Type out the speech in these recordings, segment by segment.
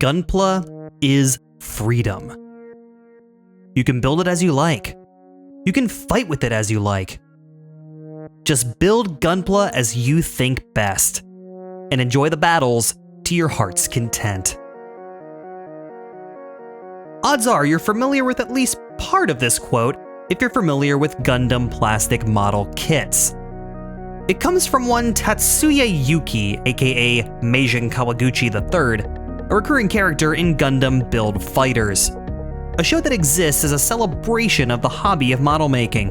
Gunpla is freedom. You can build it as you like. You can fight with it as you like. Just build Gunpla as you think best, and enjoy the battles to your heart's content. Odds are you're familiar with at least part of this quote if you're familiar with Gundam plastic model kits. It comes from one Tatsuya Yuki, aka Meijin Kawaguchi III, a recurring character in Gundam Build Fighters, a show that exists as a celebration of the hobby of model making.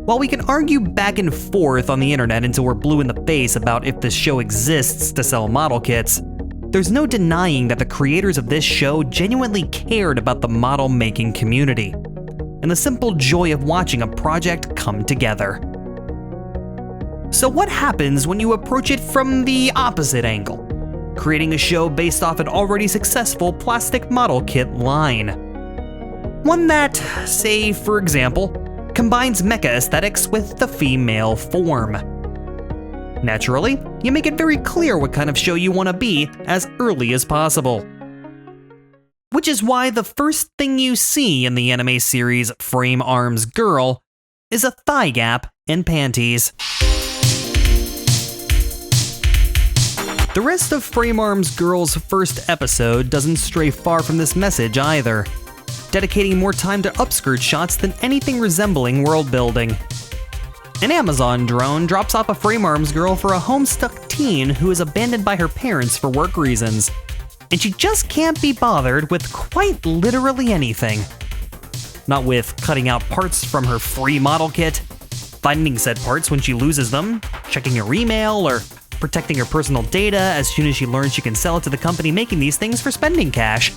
While we can argue back and forth on the internet until we're blue in the face about if this show exists to sell model kits, there's no denying that the creators of this show genuinely cared about the model making community and the simple joy of watching a project come together. So what happens when you approach it from the opposite angle, creating a show based off an already successful plastic model kit line? One that, say for example, combines mecha aesthetics with the female form. Naturally, you make it very clear what kind of show you want to be as early as possible. Which is why the first thing you see in the anime series Frame Arms Girl is a thigh gap and panties. The rest of Frame Arms Girl's first episode doesn't stray far from this message either, dedicating more time to upskirt shots than anything resembling world building. An Amazon drone drops off a Frame Arms Girl for a homestuck teen who is abandoned by her parents for work reasons, and she just can't be bothered with quite literally anything. Not with cutting out parts from her free model kit, finding said parts when she loses them, checking her email, or protecting her personal data as soon as she learns she can sell it to the company making these things for spending cash.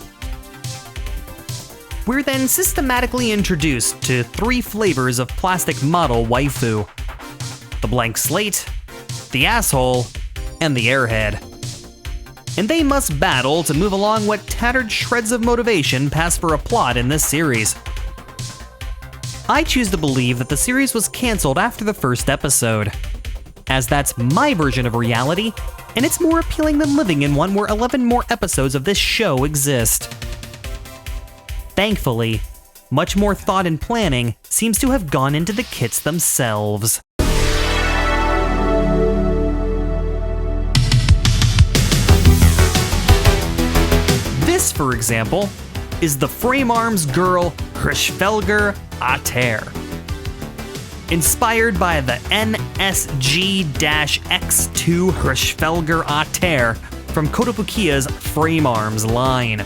We're then systematically introduced to 3 flavors of plastic model waifu: the blank slate, the asshole, and the airhead. And they must battle to move along what tattered shreds of motivation pass for a plot in this series. I choose to believe that the series was canceled after the first episode, as that's my version of reality, and it's more appealing than living in one where 11 more episodes of this show exist. Thankfully, much more thought and planning seems to have gone into the kits themselves. This, for example, is the Frame Arms Girl Hresvelgr Ater. Inspired by the NSG-X2 Hresvelgr Ater from Kotobukiya's Frame Arms line.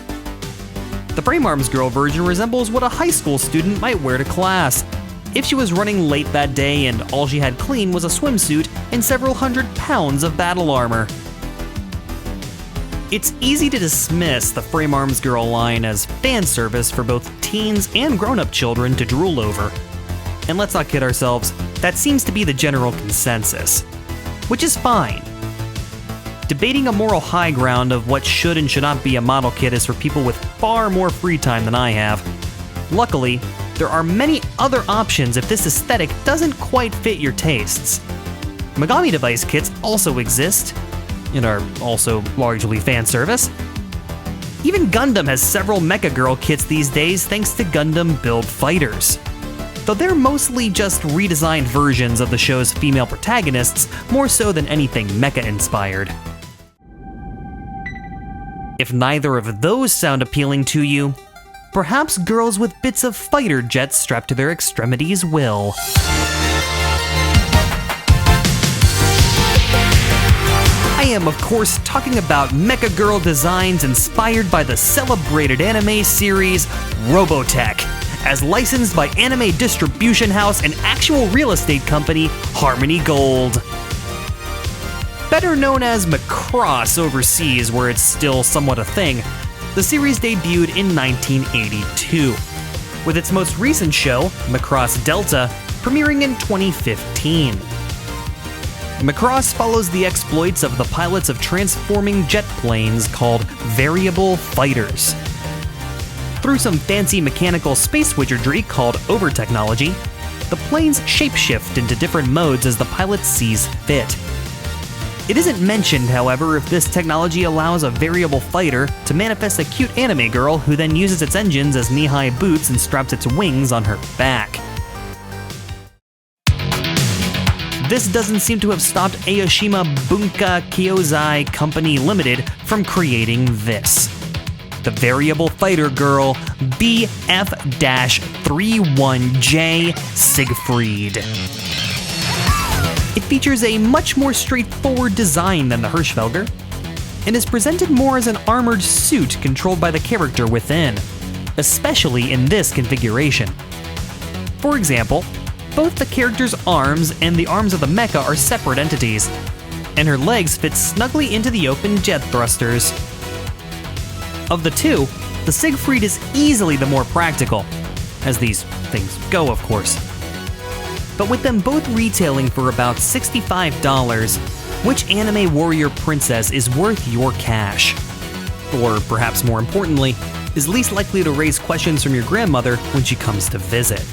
The Frame Arms Girl version resembles what a high school student might wear to class if she was running late that day and all she had clean was a swimsuit and several hundred pounds of battle armor. It's easy to dismiss the Frame Arms Girl line as fan service for both teens and grown-up children to drool over. And let's not kid ourselves, that seems to be the general consensus, which is fine. Debating a moral high ground of what should and should not be a model kit is for people with far more free time than I have. Luckily, there are many other options if this aesthetic doesn't quite fit your tastes. Megami device kits also exist, and are also largely fan service. Even Gundam has several Mecha Girl kits these days thanks to Gundam Build Fighters, though they're mostly just redesigned versions of the show's female protagonists more so than anything mecha-inspired. If neither of those sound appealing to you, perhaps girls with bits of fighter jets strapped to their extremities will. I am, of course, talking about Mecha Girl designs inspired by the celebrated anime series Robotech, as licensed by anime distribution house and actual real estate company Harmony Gold. Better known as Macross overseas, where it's still somewhat a thing, the series debuted in 1982, with its most recent show, Macross Delta, premiering in 2015. Macross follows the exploits of the pilots of transforming jet planes called variable fighters. Through some fancy mechanical space wizardry called over-technology, the planes shapeshift into different modes as the pilot sees fit. It isn't mentioned, however, if this technology allows a variable fighter to manifest a cute anime girl who then uses its engines as knee-high boots and straps its wings on her back. This doesn't seem to have stopped Aoshima Bunka Kyozai Company Limited from creating this. The variable fighter girl BF-31J Siegfried. It features a much more straightforward design than the Hresvelgr, and is presented more as an armored suit controlled by the character within, especially in this configuration. For example, both the character's arms and the arms of the mecha are separate entities, and her legs fit snugly into the open jet thrusters. Of the two, the Siegfried is easily the more practical, as these things go, of course. But with them both retailing for about $65, which anime warrior princess is worth your cash? Or perhaps more importantly, is least likely to raise questions from your grandmother when she comes to visit?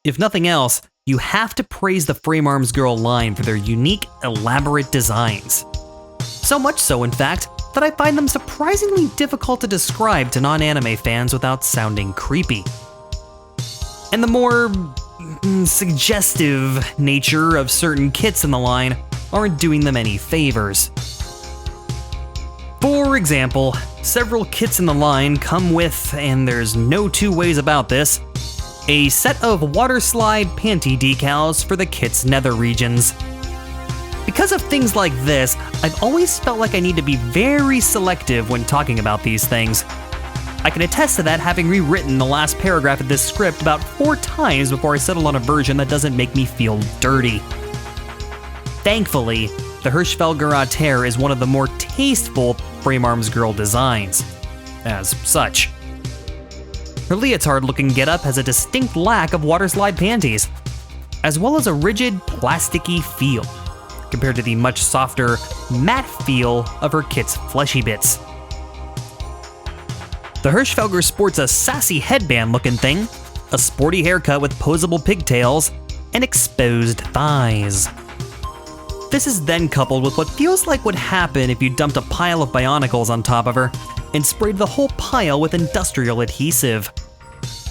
If nothing else, you have to praise the Framearms Girl line for their unique, elaborate designs. So much so, in fact, that I find them surprisingly difficult to describe to non-anime fans without sounding creepy. And the more suggestive nature of certain kits in the line aren't doing them any favors. For example, several kits in the line come with, and there's no two ways about this, a set of water slide panty decals for the kit's nether regions. Because of things like this, I've always felt like I need to be very selective when talking about these things. I can attest to that, having rewritten the last paragraph of this script about 4 times before I settle on a version that doesn't make me feel dirty. Thankfully, the Hresvelgr Ater is one of the more tasteful Framearms Girl designs, as such. Her leotard-looking getup has a distinct lack of waterslide panties, as well as a rigid, plasticky feel, compared to the much softer, matte feel of her kit's fleshy bits. The Hresvelgr sports a sassy headband-looking thing, a sporty haircut with posable pigtails, and exposed thighs. This is then coupled with what feels like would happen if you dumped a pile of Bionicles on top of her and sprayed the whole pile with industrial adhesive.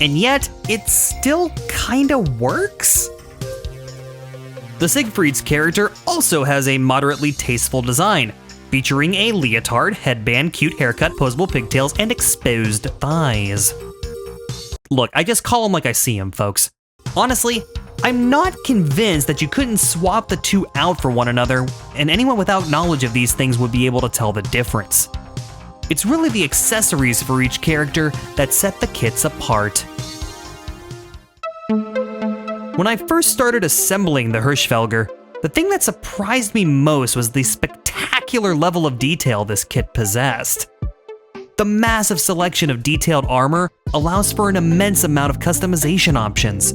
And yet, it still kinda works? The Siegfried's character also has a moderately tasteful design, featuring a leotard, headband, cute haircut, posable pigtails, and exposed thighs. Look, I just call them like I see them, folks. Honestly, I'm not convinced that you couldn't swap the two out for one another, and anyone without knowledge of these things would be able to tell the difference. It's really the accessories for each character that set the kits apart. When I first started assembling the Hresvelgr, the thing that surprised me most was the spectacular level of detail this kit possessed. The massive selection of detailed armor allows for an immense amount of customization options,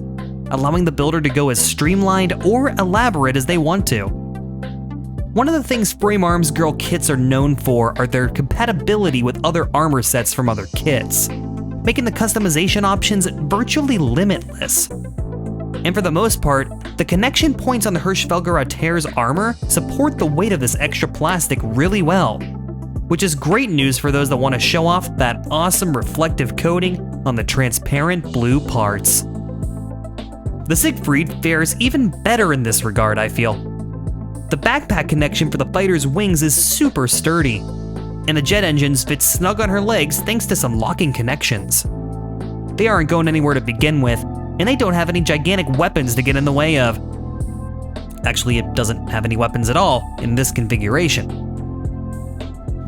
allowing the builder to go as streamlined or elaborate as they want to. One of the things Framearms Girl kits are known for are their compatibility with other armor sets from other kits, making the customization options virtually limitless. And for the most part, the connection points on the Hresvelgr Ater's armor support the weight of this extra plastic really well, which is great news for those that want to show off that awesome reflective coating on the transparent blue parts. The Siegfried fares even better in this regard, I feel. The backpack connection for the fighter's wings is super sturdy, and the jet engines fit snug on her legs thanks to some locking connections. They aren't going anywhere to begin with, and they don't have any gigantic weapons to get in the way of. Actually, it doesn't have any weapons at all in this configuration.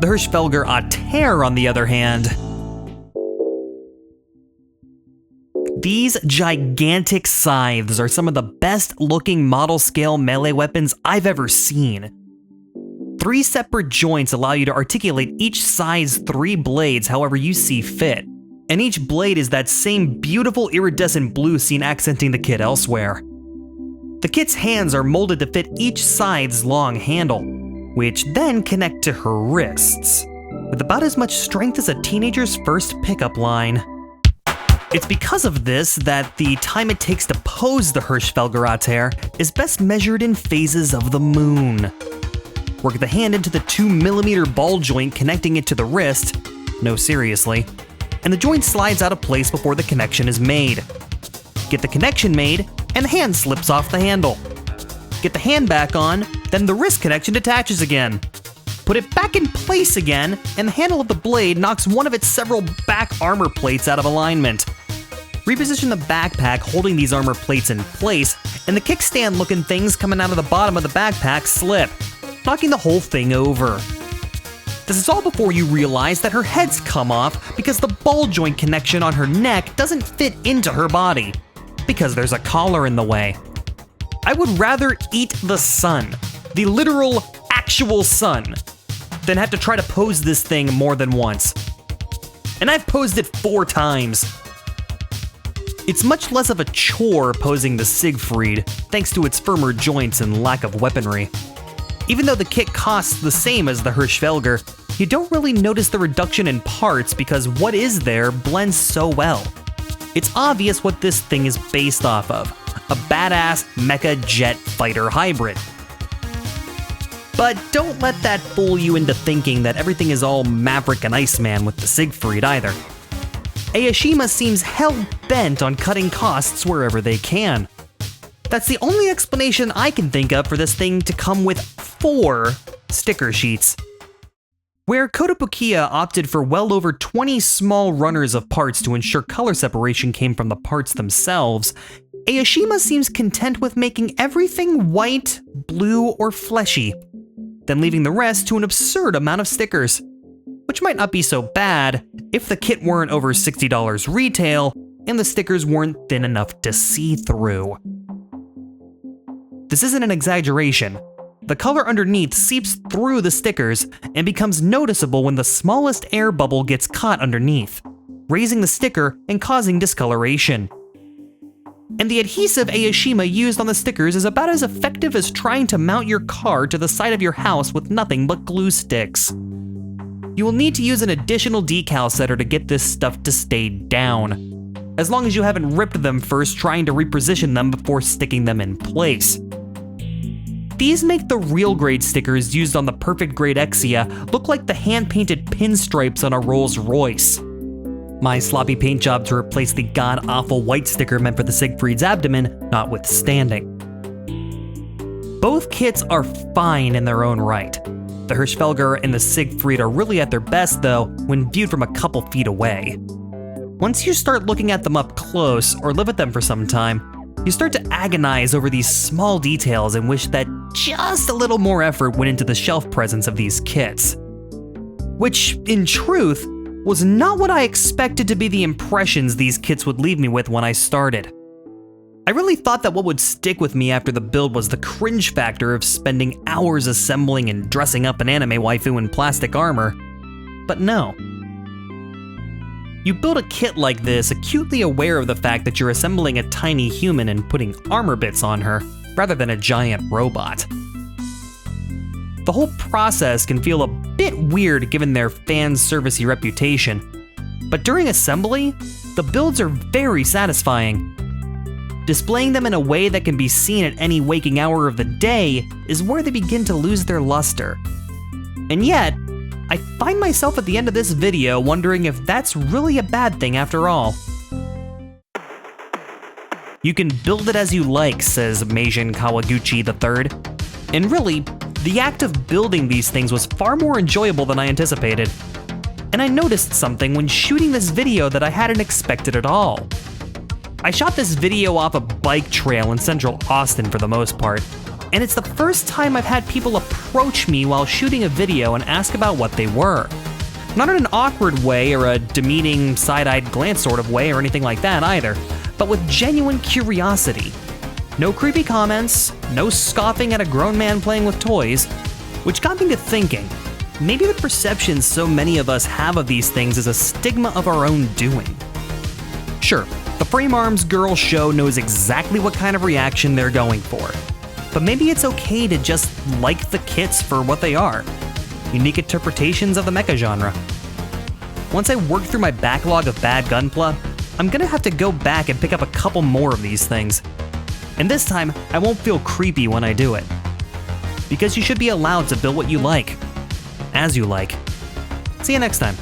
The Hresvelgr Ater, on the other hand, these gigantic scythes are some of the best looking model scale melee weapons I've ever seen. 3 separate joints allow you to articulate each scythe's 3 blades however you see fit, and each blade is that same beautiful iridescent blue seen accenting the kit elsewhere. The kit's hands are molded to fit each scythe's long handle, which then connect to her wrists, with about as much strength as a teenager's first pickup line. It's because of this that the time it takes to pose the Hresvelgr Ater is best measured in phases of the moon. Work the hand into the 2mm ball joint connecting it to the wrist, no seriously, and the joint slides out of place before the connection is made. Get the connection made, and the hand slips off the handle. Get the hand back on, then the wrist connection detaches again. Put it back in place again, and the handle of the blade knocks one of its several back armor plates out of alignment. Reposition the backpack holding these armor plates in place, and the kickstand looking things coming out of the bottom of the backpack slip, knocking the whole thing over. This is all before you realize that her head's come off because the ball joint connection on her neck doesn't fit into her body, because there's a collar in the way. I would rather eat the sun, the literal, actual sun, than have to try to pose this thing more than once. And I've posed it 4 times. It's much less of a chore posing the Siegfried, thanks to its firmer joints and lack of weaponry. Even though the kit costs the same as the Hresvelgr, you don't really notice the reduction in parts because what is there blends so well. It's obvious what this thing is based off of, a badass mecha jet fighter hybrid. But don't let that fool you into thinking that everything is all Maverick and Iceman with the Siegfried either. Aoshima seems hell-bent on cutting costs wherever they can. That's the only explanation I can think of for this thing to come with 4 sticker sheets. Where Kotobukiya opted for well over 20 small runners of parts to ensure color separation came from the parts themselves, Aoshima seems content with making everything white, blue, or fleshy, then leaving the rest to an absurd amount of stickers. Which might not be so bad if the kit weren't over $60 retail and the stickers weren't thin enough to see through. This isn't an exaggeration. The color underneath seeps through the stickers and becomes noticeable when the smallest air bubble gets caught underneath, raising the sticker and causing discoloration. And the adhesive Aoshima used on the stickers is about as effective as trying to mount your car to the side of your house with nothing but glue sticks. You will need to use an additional decal setter to get this stuff to stay down, as long as you haven't ripped them first trying to reposition them before sticking them in place. These make the real grade stickers used on the perfect grade Exia look like the hand-painted pinstripes on a Rolls Royce. My sloppy paint job to replace the god-awful white sticker meant for the Siegfried's abdomen notwithstanding. Both kits are fine in their own right. The Hresvelgr and the Siegfried are really at their best though when viewed from a couple feet away. Once you start looking at them up close or live with them for some time, you start to agonize over these small details and wish that just a little more effort went into the shelf presence of these kits. Which, in truth, was not what I expected to be the impressions these kits would leave me with when I started. I really thought that what would stick with me after the build was the cringe factor of spending hours assembling and dressing up an anime waifu in plastic armor, but no. You build a kit like this acutely aware of the fact that you're assembling a tiny human and putting armor bits on her, rather than a giant robot. The whole process can feel a bit weird given their fan-servicey reputation, but during assembly, the builds are very satisfying. Displaying them in a way that can be seen at any waking hour of the day is where they begin to lose their luster. And yet, I find myself at the end of this video wondering if that's really a bad thing after all. You can build it as you like, says Meijin Kawaguchi III. And really, the act of building these things was far more enjoyable than I anticipated. And I noticed something when shooting this video that I hadn't expected at all. I shot this video off a bike trail in central Austin for the most part, and it's the first time I've had people approach me while shooting a video and ask about what they were. Not in an awkward way or a demeaning, side-eyed glance sort of way or anything like that either, but with genuine curiosity. No creepy comments, no scoffing at a grown man playing with toys, which got me to thinking, maybe the perception so many of us have of these things is a stigma of our own doing. Sure, the Frame Arms Girl show knows exactly what kind of reaction they're going for, but maybe it's okay to just like the kits for what they are, unique interpretations of the mecha genre. Once I worked through my backlog of bad Gunpla, I'm gonna have to go back and pick up a couple more of these things. And this time, I won't feel creepy when I do it. Because you should be allowed to build what you like, as you like. See you next time.